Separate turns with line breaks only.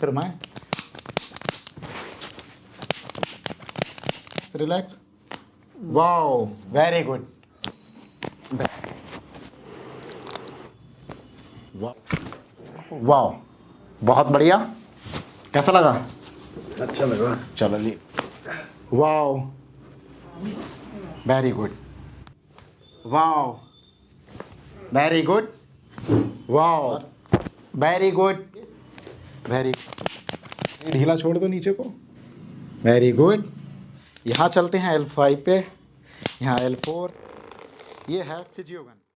फिर मैं relax. Wow, very good. Wow, बहुत बढ़िया। कैसा लगा?
अच्छा लगा।
चलो जी। Wow, very good. Wow, very good. Wow, very good. Very, ढीला छोड़ दो नीचे को। Very good. यहाँ चलते हैं L5 पे, यहाँ L4। ये है फिजियोगन।